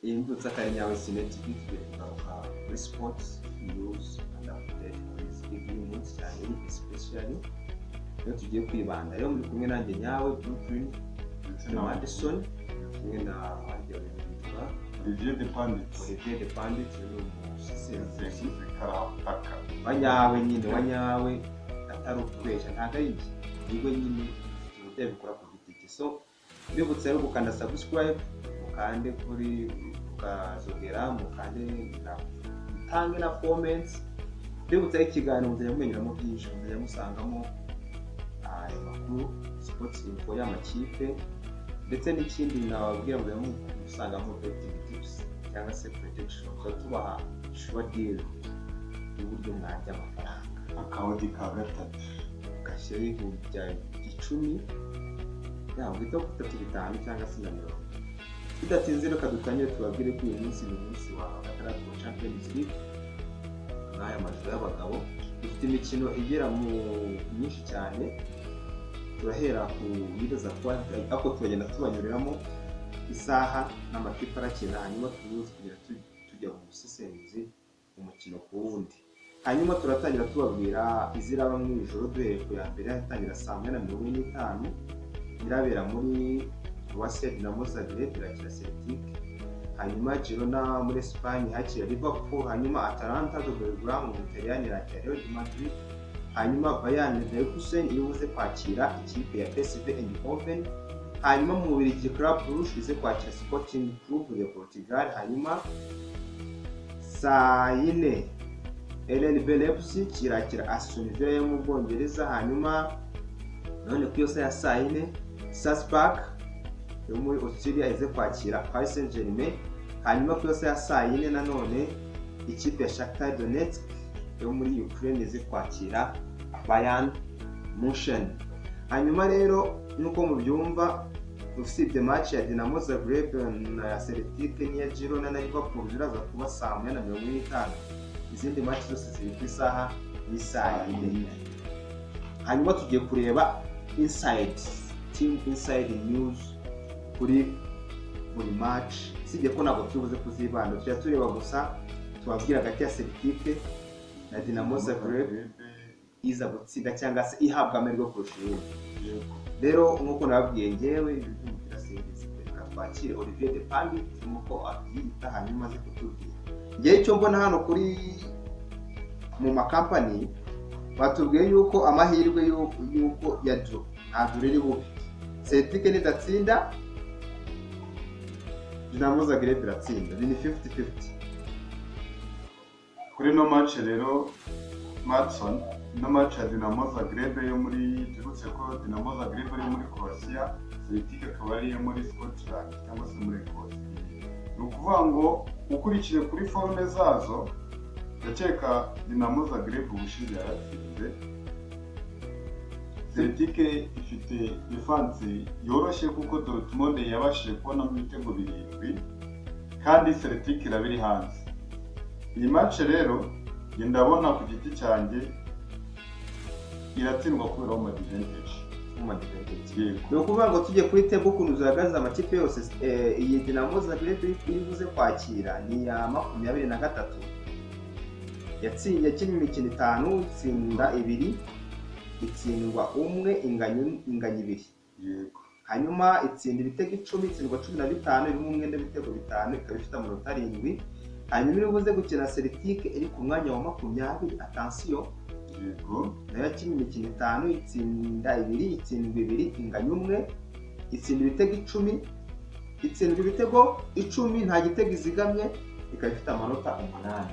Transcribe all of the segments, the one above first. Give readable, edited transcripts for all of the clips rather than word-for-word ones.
Imvutsa Kanyawe Sineti bitwe kuri sports news and update kuri iyi munsi cyane especially iyo tugiye kwibanda rero muri kumwe nanjye Nyawe Brooklyn na Madison kumwe na Olivier de Pandit ni umusisi karapaka wanyawe nyine wanyawe atari ukwesha ntago ari ibigo nyine ibyo bikora ku giti cye. So bibutse rero gukanda subscribe mukande kuri ukazogera mukande mutange na comments. Bibutse ikiganiro muzajya mumenyeramo byinshi muzajya musangamo amakuru sports info y'amakipe ndetse n'ikindi nababwira muzajya musangamo betting tips cyangwa se prediction tubaha sure deal y'uburyo mwajya amafaranga akawodi ka gatatu gashyira ibihumbi bya 10 yawe bito kutatu bitanu cyangwa se na 10. Bidatinze reka dutangire tubabwire ko uyu munsi ni umunsi wa gatandatu wa Champions League n'aya majoro y'abagabo. Dufite imikino igera mu myinshi cyane, turahera ku bidoza kwa ako tugenda tubanyuriramo isaha n'amakipe arakina, hanyuma turuzi kugira tujya mu busesenguzi umukino ku wundi. Hanyuma turatangira tubabwira iziraba mu ijoro duhereye ku ya mbere hatangira saa 4:45 irabera muri Wased na Zagreb irakira Celtic, hanyuma Girona muri Spain hakira Liverpool, hanyuma Atalanta do Belgrano mu Italiyani irakira Real Madrid, hanyuma Bayern Leverkusen ibuze kwakira ikipe ya PSV Eindhoven, hanyuma mu Bubiligi Club Brugge ize kwakira Sporting Club de Portugal, hanyuma saa 4 RB Leipzig irakira Aston Villa yo mu Bwongereza, hanyuma none ku yose ya saa 4 Salzburg yo muri Austria ize kwakira Paris Saint-Germain, hanyuma ku yose ya saa 4 nanone ikipe ya Shakhtar Donetsk yo muri Ukraine ize kwakira Bayern Munchen. Hanyuma rero nuko mubyumva usibye match ya Dinamo Zagreb na Celtic n'iya Girona na Liverpool ziraza kuba saa 4:45, izindi match zose ziri ku isaha y'isaa 4. Hanyuma tugiye kureba team inside news kuri buri match, sibye ko ntabwo tubuze kuzibanda tujya tureba gusa tubabwira hagati ya Celtic na Dinamo Zagreb iza gutsinda cyangwa se ihabwa amahirwe kurusha iyindi. Rero nk'uko nababwiye ngewe ibintu singize twakire Olivier de Pandit nk'uko abyita, hanyuma aze kutubwira ngewe icyo mbona hano kuri mu makampani batubwiye yuko amahirwe yuko ya draw ntabwo riri bubi. Celtic nidatsinda Dinamo Zagreb iratsinda, ni 50-50 kuri no match rero. Madison no match ya Dinamo Zagreb yo muri turutse ko Dinamo Zagreb yo muri Croatia, Celtic akaba ari yo muri Scotland cyangwa se muri Ecosse. Ni ukuvuga ngo ukurikije kuri forme zazo ndakeka Dinamo Zagreb ubushize yaratsinze. Celtic ifite defense yoroshye kuko Dortmund yabashije kubona mu bitego 7 kandi Celtic irabiri hanze. Iyi match rero ndabona ku giti cyanjye iratsindwa kubera mu advantage. Ni ukuvuga ngo tujye kuri table ukuntu zihagaze amakipe yose. Iyi Dinamo Zagreb iribuze kwakira ni ya 23 yakinnye imikino 5 itsinda 2 itsindwa 1 inganya 2. Yego. Hanyuma itsinda ibitego 10 itsindwa 15 irimo umwenda ibitego 5 ikaba ifite amanota 7. Hanyuma iribuze gukina Celtic iri ku mwanya wa 20. Attention. Yego. Nayo yakinnye imikino 5 itsinda 2 itsindwa 2 inganya 1 itsinda ibitego 10 itsindwa ibitego 10 nta gitego izigamye ikaba ifite amanota 8.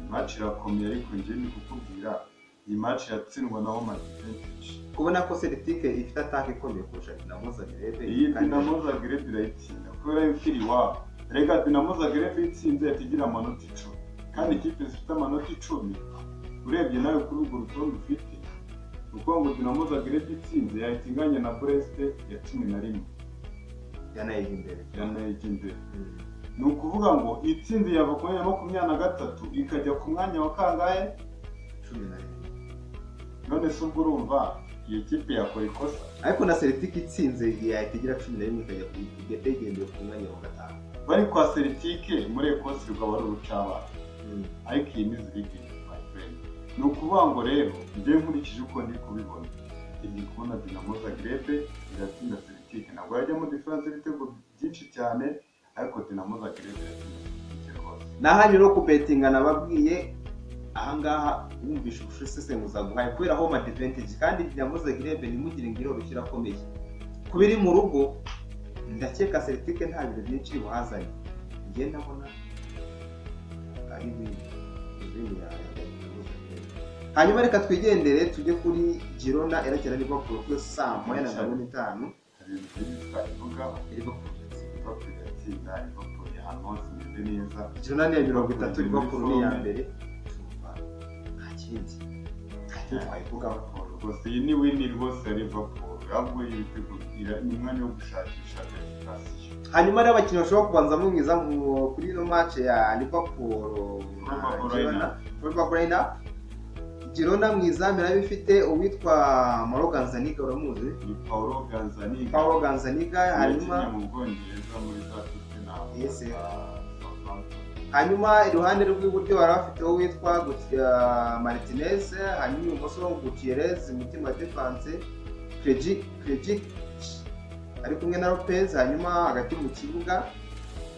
Match irakomeye ariko ngiye ni kukubwira iyi match yatsindwa na home advantage. Kubona ko Celtic ifite attaque ikomeye kurusha Dinamo Zagreb. Iyi Dinamo Zagreb irayitsinda kubera yuko iri wa rega Dinamo Zagreb itsinze yatigira amanota 10 kandi ikipe zifite amanota 10 urebye nawe kuri urwo rutonde ufite uko ngo Dinamo Zagreb itsinze yahitinganye na Brest ya 11 yanayihindere. Ni ukuvuga ngo itsinze yava ku mwanya wa 23 ikajya ku mwanya wa kangahe 11. none se ubwo urumva iyo kipe yakora ikosa. ariko na Celtic itsinze yahita igira 11 ikajya kugenda igendeye ku mwanya wa gatanu. Bari kwa Celtic muri Ecosse rukaba ari urucabana, ariko iyi ni zirigi my friend. Ni ukuvuga ngo rero njye nkurikije uko ndi kubibona, ndi kubona Dinamo Zagreb iratsinda Celtic, ntabwo yajyamo difference y'ibitego byinshi cyane, ariko Dinamo Zagreb iratsinda Celtic rwose. Nahanye no kubetinga nababwiye ahangaha wumvisha ubusesenguza guhaye kubera home advantage, kandi Dinamo Zagreb nimugire ngiro rushyira komeye kubiri mu rugo. Ndakeka Celtic nta bintu byinshi buhazanye, ngenda mbona ari ibintu ya hanyuma reka twigendere tujye kuri Girona irakira Liverpool kuri saa 1:45. Hari ibintu byinshi ivuga Liverpool yatsinda Liverpool ahantu hose imeze neza. Girona ni 30, Liverpool ni ya mbere. Rwose iyi ni wini rwose ya Liverpool, ahubwo y'ibitego ni umwanya wo gushakisha classification. Hanyuma rero abakinnyi bashobora kubanzamo mwiza kuri ino match ya Liverpool Girona. Girona mwiza mirabe ifite uwitwa Mauro Gazzaniga, uramuzi? Ni Paulo Gazzaniga hanyuma mu Bwongereza muri za Tottenham. Hanyuma iruhande rw'iburyo bari bafite uwitwa Martinez, hanyuma ibumoso Gutierrez mutima defense, Krejci ari kumwe na Lopez, hanyuma hagati mu kibuga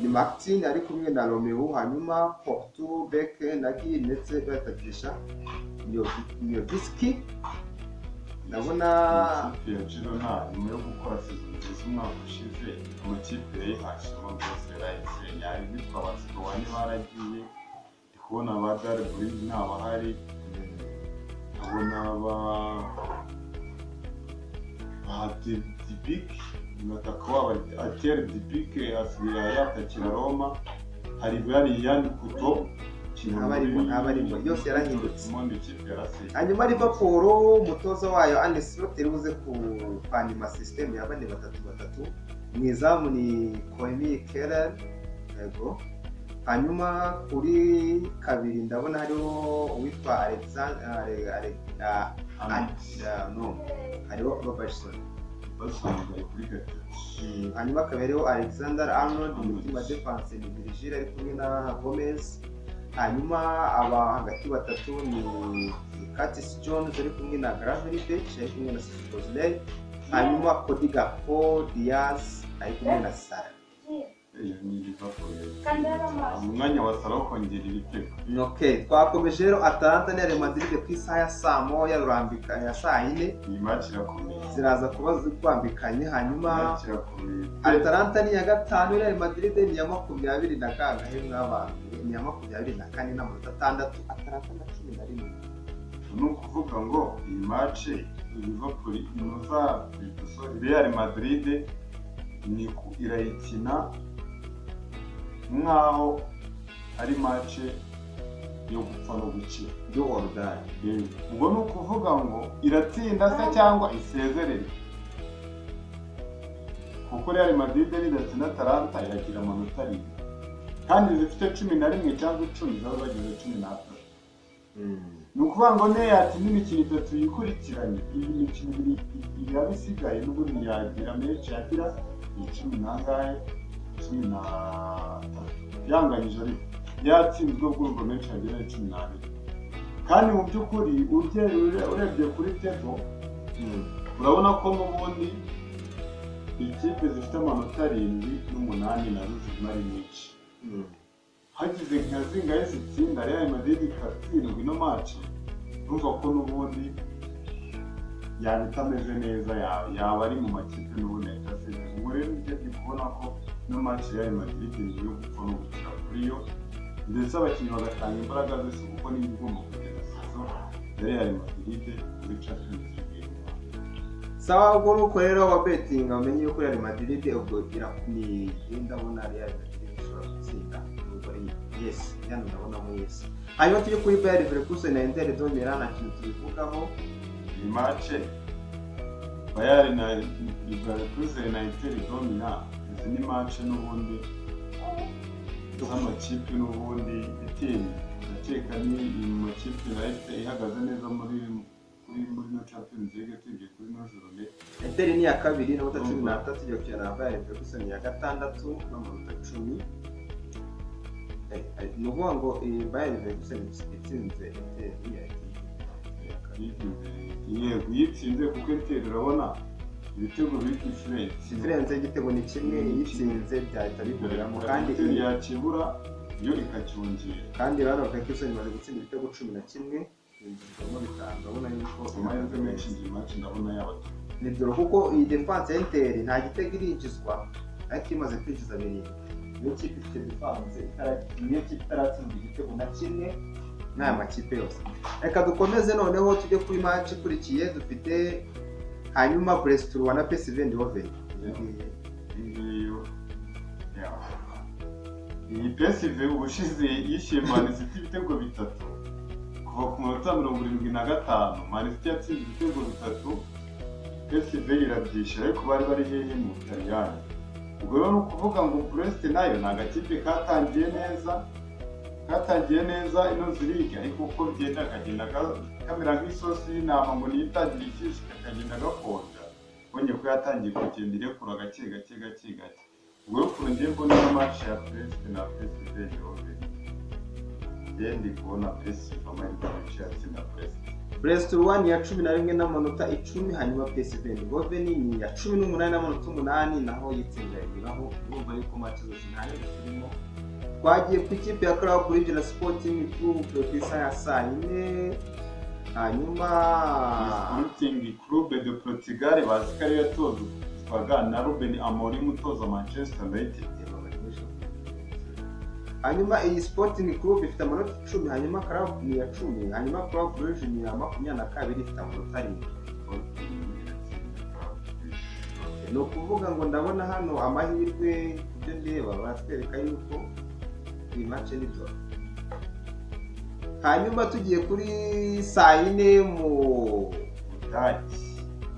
ni Martin ari kumwe na Romeo, hanyuma Porto, Beck, Nagy ndetse batagisha Miovski. Ndabona ikipe ya Girona nyuma yo gukora season nziza umwaka ushize, amakipe yayihashemo rwose yarayisenya. Bitwa Bascoani baragiye, ndi kubona ba Darboy ntabahari, ndabona ba Dibik bataka waba Atier Dibik asigaye yatakira Roma. Hari bari Yan Kuto abarimo yose yarahindutse. Ikipe hanyuma Liverpool umutoza wayo Arne Slot iribuze kupanima system ya 4-3-3. Mwizamu ni Koemi Keller, yego. Hanyuma kuri kabiri ndabona hariho uwitwa Alexander hariho Robertson. Hanyuma kabereho Alexander Arnold mutima defense ni Virgil ari kumwe na Gomez. Hanyuma aba hagati batatu ni Curtis Jones ari kumwe na Gravenberch ari kumwe na Szoboszlai. Hanyuma Cody Gakpo, Diaz ari kumwe na Salah. Ni Liverpool umwanya wa Salah kongera ibitego. Okay, twakomeje rero Atalanta na Real Madrid ku isaha ya saa 1 rurambika ya saa 4. Iyi match irakomeye, ziraza kuba zikwambikanye. Hanyuma Atalanta ni ya gatanu, Real Madrid ni ya 20 na kangahe n'abantu ni ya 24 n'amanota 6, Atalanta na 11. Ni ukuvuga ngo iyi match Liverpool imuza Real Madrid ni ku irayikina nkaho ari match yo gupfa no gukira yo ordal. Ubwo ni ukuvuga ngo iratsinda se cyangwa isezerere, kuko Real Madrid nidatsinda Atalanta iragira amanota 7 kandi zifite 11 cyangwa 10 zaba bagize 13. Ni ukuvuga ngo ne yatsinda imikino 3 yikurikiranye, iyi mikino ibiri yabisigaye n'ubundi yagira match yagira 10 nangahe 13 yanganyije, ariko yatsinzwe bw'urumva menshi yagira 12. kandi mu by'ukuri urebye kuri tebo urabona ko n'ubundi ikipe zifite amanota 7 n'8 nazo zimari nyinshi. Hagize nka zingahe zitsinda Real Madrid ikatsindwa ino match, urumva ko n'ubundi yaba itameze neza, yaba ari mu makipe n'ubundi yataseze. Ubwo rero njye kubona ko ino match ya Real Madrid ni yo gupfa no gukira kuri yo, ndetse abakinnyi bagatanga imbaraga zose kuko ni igomba kugeza season ya Real Madrid muri Champions League. Sawa, ubwo nuko rero wa betting amenye yuko Real Madrid ubwo irakuni ndabona Real Madrid ishobora gutsinda. Yes, yani ndabona mo yes. Hanyuma tujye kuri Bayer Leverkusen na Inter de Milan na kintu tubivugaho. Iyi match Bayer na Leverkusen na Inter de Milan ni match n'ubundi z'amakipe n'ubundi itini. Ndakeka ni mu makipe ihagaze neza muri muri no Champions League tugiye kuri no journée. Inter ni ya kabiri n'amanota 13 tugiye gukina na Bayer Leverkusen ya gatandatu n'amanota 10. Ni ukuvuga ngo Bayer Leverkusen itsinze Inter ya kabiri. Yego yitsinze kuko Inter urabona ibitego biri difference. Difference y'igitego ni kimwe, yitsinze byahita bihuriramo kandi yakibura yo ikacyongera. Kandi rero Leverkusen imaze gutsinda ibitego 11 yinjizwamo 5. Urabona yuko amahirwe menshi iyi match ndabona yabato. Ni dore kuko iyi defense ya Inter nta gitego irinjizwa ariko imaze kwinjiza 2. Niyo kipe ifite defense niyo kipe itaratsinda igitego na kimwe n'aya makipe yose. Reka dukomeze noneho tujye kuri match ikurikiye dufite hanyuma Brest na PSV Eindhoven. Iyi PSV ubushize yishyuye Man City ibitego 3 kuva ku munota 75. Man City yatsinze ibitego 3, PSV irabyishyura ariko bari hehe mu Butaliyani. Ubwo rero ni ukuvuga ngo Brest nayo ni agakipe katangiye neza ino ziriga ariko uko bigenda kagenda kamera nk'isosi y'intama ngo niyitangira ikishi kagenda gakonja. Bonye ko yatangiye kugenda irekura gake. Ubwo rero kurongeye mbona match ya Brest na PSV Eindhoven. Ndi kubona PSV amahirwe menshi yatsinda Brest. Brest ni ya 11 n'amanota 10 hanyuma PSV Eindhoven ni ya 18 n'amanota 8 naho yitsindira ibiraho. Urumva yuko match zose ntayo zirimo. Twagiye ku ikipe ya Club Brugge na Sporting Club ku isaha ya 4. Hanyuma Sporting Club de Portugal bazikari yatozo twaga na Ruben Amorim utoza Manchester United. Hanyuma iyi Sporting Club ifite amanota 10 hanyuma Club ni ya 10 hanyuma Club Brugge ni ya 22 ifite amanota 7. ni ukuvuga ngo ndabona hano amahirwe ibyo ndeba batwereka yuko iyi match ni dora. Hanyuma tugiye kuri saa 4 mu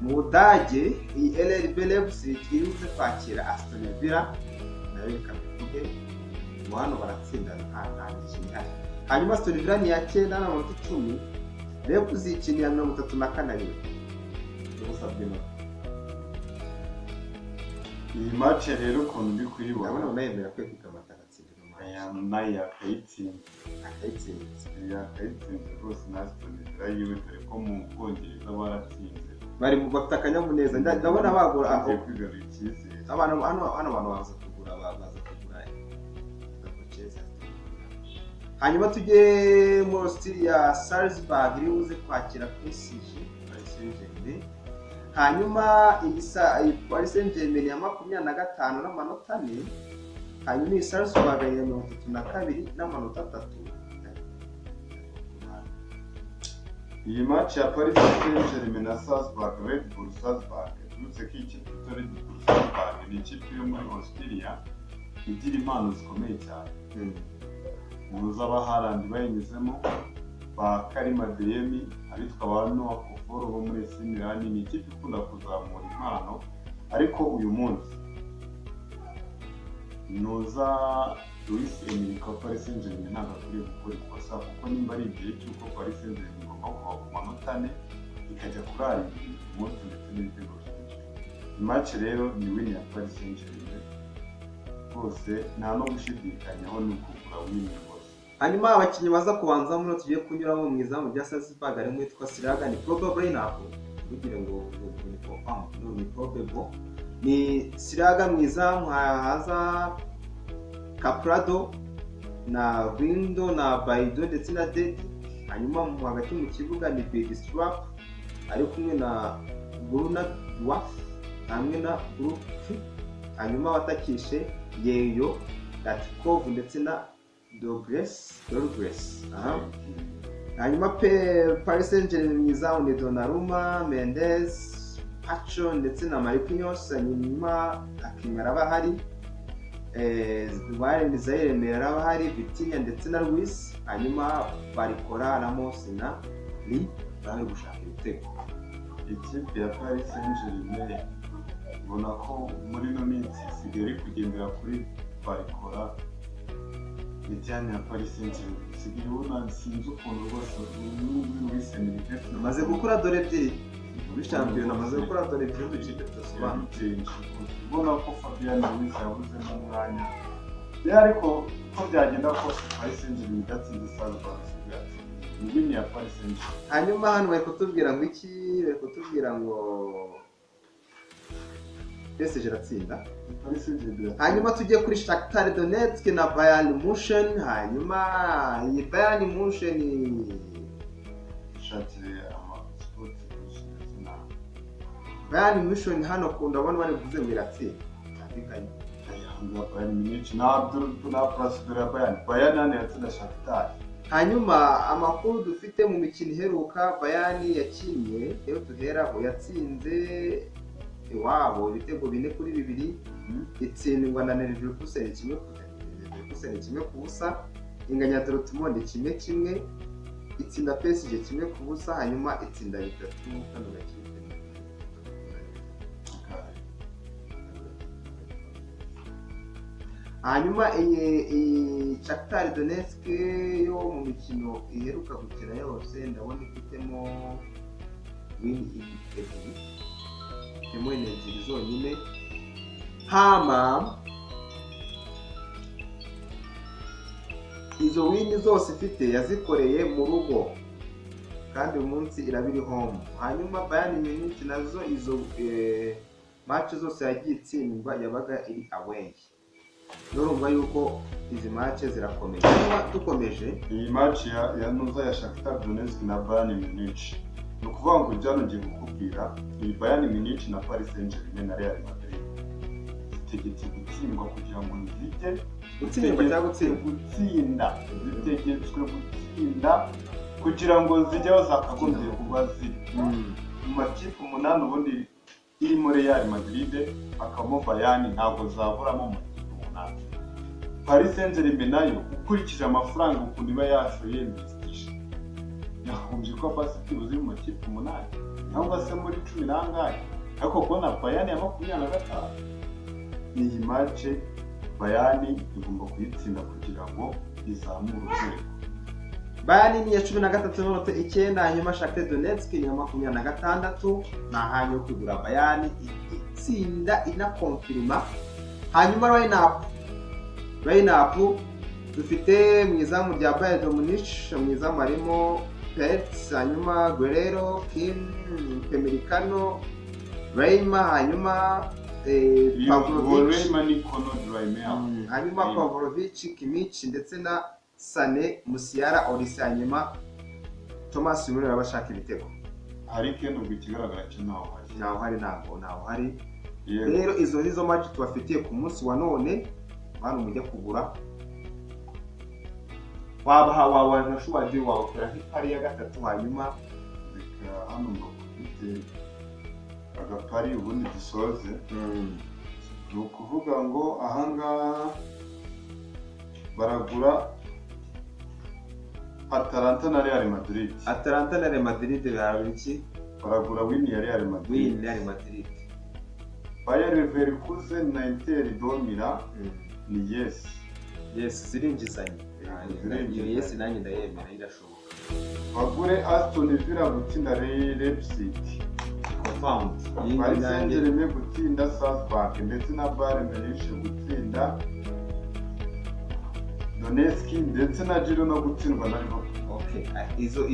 Budage iyi RB Leipzig iribuze kwakira Aston Villa nayo ikabivuge mu hano baratsinda nta kintu. Hanyuma Aston Villa ni ya 9 n'amanota 10, Leipzig ni ya 34. Tubusabye no iyi match rero ukuntu ndi kuyibona ndabona nayemera kwekika amatagatifu nayo yakayitsinze rwose na Aston Villa yiwe dore ko mu Bwongereza baratsinze bari mu bafite akanyamuneza. Ndabona bagura aho kwigarura icyizere abantu hano baza kugura hanyuma tujye mu Austria ya Salzburg iri buze kwakira PSG Paris Saint-Germain. Hanyuma iyi Paris Saint-Germain ya 25 n'amanota 4, hanyuma iyi Salzburg ya 32 n'amanota 3. iyi match ya Paris Saint-Germain na Salzburg, Red Bull Salzburg turutse ko ikipe Red Bull Salzburg ni ikipe yo muri Austria igira impano zikomeye cyane. Muza abaharandi bayinyuzemo ba Karima Adeyemi abitwa ba Noah Koforo bo muri AC Milan. Ni ikipe ikunda kuzamura impano ariko uyu munsi nuza Luis Enrique wa Paris Saint-Germain ntabwo akwiye gukora ikosa kuko nimba ari igihe cy'uko Paris Saint-Germain igomba kuva ku manota 4 ikajya kuri 7 umunsi ndetse n'ibitego byinshi. Match rero ni win ya Paris Saint-Germain rwose nta no gushidikanyaho ni ukugura win rwose. Hanyuma abakinnyi baza kubanza muno tugiye kunyuramo mu izamu rya Salzburg arimo yitwa Siraga. Ni probably nako kugira ngo ni probable ni Siraga mu izamu, haza Caprado na Windo na Baido ndetse na Dedi. Hanyuma mu hagati mu kibuga ni Bedstrap ari kumwe na Bruna Dwarf hamwe na Brufi. Hanyuma watakishe Yeyo Latkov ndetse na Douglas. Hanyuma Paris Saint-Germain mu izamu ni Donnarumma, Mendes, Pacho ndetse na Marquinhos. Hanyuma Akimara bahari, Warren Zaire Mera bahari, Vitinha ndetse na Luis. Hanyuma Barikora Ramos na Li bari gushaka ibitego. Ikipe ya Paris Saint-Germain ubona ko muri no minsi sigari kugendera kuri Barikora Mediane ya Paris Saint-Germain isigaye ubona sinzi ukuntu rwose wise University amaze gukora dore ebyiri muri shampiyona, amaze gukora dore ebyiri ducipe tusobanura. ubona ko Fabian Ruiz yabuze n'umwanya ariko ko byagenda kose Paris Saint-Germain idatsinze Salzburg ni win ya Paris Saint-Germain. Hanyuma hano bari kutubwira ngo iki, bari kutubwira ngo PSG iratsinda. Paris Saint-Germain Hanyuma tujye kuri Shakhtar Donetsk na Bayern Munchen. Hanyuma iyi Bayern Munchen ishakire sport na Bayern Munchen hano ndabona bari kuvuze ngo iratsinda. Andikanye Bayern Munich na plus de Bayern nane yatsinda Shakhtar. Hanyuma amakuru dufite mu mikino iheruka Bayern yakinnye rero duheraho yatsinze iwabo ibitego 4-2 itsindwa na Leverkusen kimwe ku busa, inganya Dortmund 1-1, itsinda PSG 1-0, hanyuma itsinda 3 kano gakipe. Hanyuma Shakhtar Donetsk yo mu mikino iheruka gukina yose ndabona ifitemo win ebyiri zonyine. Hama izo win zose ifite yazikoreye mu rugo kandi uyu munsi irabiri home. Hanyuma Bayern Munich nazo izo match zose yagiye itsindwa yabaga iri away. Nurumva yuko izi match zirakomeye. Dukomeje iyi match ya Nuza ya Shakhtar Donetsk na Bayern Munich, ni ukuvuga ngo byano ngiye kukubwira iyi Bayern Munich na Paris Saint-Germain na Real Madrid zitegetse gutsindwa kugira ngo nzite gutsindwa cyangwa gutsinda, zitegetswe gutsinda kugira ngo zijyaho zakagombye kuba ziri mu makipe 8 ubundi iri muri Real Madrid akamo Bayern ntabwo zaburamo mu Paris Saint-Germain nayo ukurikije amafaranga ukuntu iba yashoye investisha yahumbye ko Paris uzi mu makipe 8 cyangwa se muri 10 nangahe, ariko kubona Bayern ya 25 iyi match Bayern igomba kuyitsinda kugira ngo izamure urwego. Bayern ni ya 13 n'amanota 9, hanyuma Shakhtar Donetsk ni ya 26, na hanyo kugura Bayern itsinda inakonfirma. Hanyuma line-up dufite mu izamu rya Bayern Munich, mu izamu harimo Pets, hanyuma Guerrero, Kim, Pemecano, Reima, hanyuma Pavlovic, hanyuma Pavlovic, Kimmich ndetse na Sané, Musiala, Olise, hanyuma Thomas Müller abashaka ibitego. Hari kendo bikigaragara cyo naho hari. Rero izo nizo match tubafitiye ku munsi wa none. Hano mujya kugura waba nashuwadi wakora nk'ipari ya gatatu, hanyuma hano mbafite agapari ubundi dusoze. Ni ukuvuga ngo ahangaha baragura Atalanta na Real Madrid baragura iki? Baragura win ya Real Madrid. Bayer Leverkusen na Inter Domira ni yes zirinjizanye. Iyo yes nanjye ndayemera irashoboka. Bagure Aston Villa gutsinda Leipzig, confirmed. Paris Saint-Germain gutsinda Salzburg ndetse na Bayern Munich gutsinda Donetsk ndetse na Giro no gutsindwa na Liverpool. Okay, izo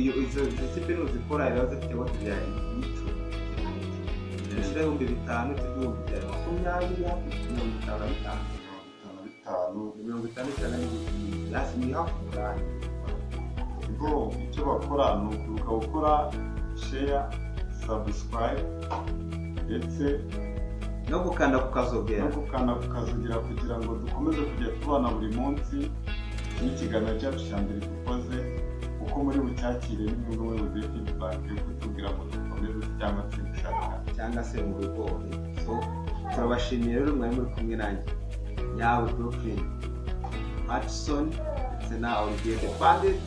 zipe no zikora rero zifite watu bya ito. Ishira 5,000 cy'ibihumbi bya 50 yasi hafuka. Ngo icyo bakora ni ukuruka gukora share, subscribe ndetse no gukanda kukazogera kugira ngo dukomeze kujya tubana buri munsi n'ikiganiro cyacu cya mbere dukoze uko muri bucyakire n'imwe muri bugiye feedback yo kutubwira ngo dukomeze cyangwa se gushaka cyangwa se mu bigori. So turabashimiye rero mwari muri kumwe nanjye Nyawe Brooklyn Hudson ndetse na Olivier the Bandit.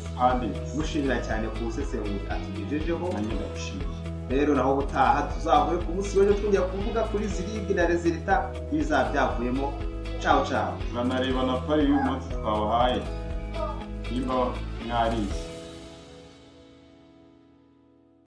Mushimira cyane ku busesenguzi atugejejeho. Nanjye ndagushimiye. Rero naho ubutaha tuzavuye ku munsi w'ejo twongera kuvuga kuri zirigi na resulta bizaba byavuyemo. Ciao. Turanareba na pari y'umunsi twabahaye. nimba mwarize.